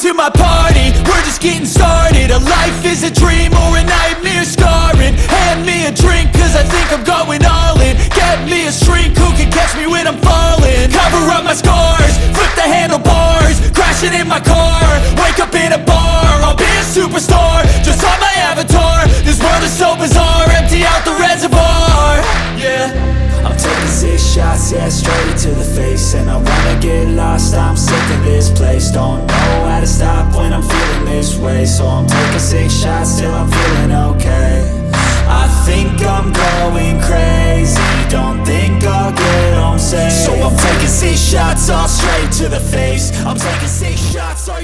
to my party, we're just getting started. A life is a dream or a nightmare scarring. Hand me a drink cause I think I'm going all in. Get me a shrink who can catch me when I'm falling. Cover up my scars, flip the handlebars, crashing in my car, wake up in a bar. I'll be a superstar, just on my avatar. This world is so bizarre, empty out the reservoir. Yeah, I'm taking 6 shots, yeah, straight to the face. And I wanna get lost, I'm sick of this place. Don't know how to stop when I'm feeling this way. So I'm taking 6 shots till I'm feeling okay. I think I'm going crazy, don't think I'll get home safe. So I'm taking 6 shots all straight to the face. I'm taking 6 shots, are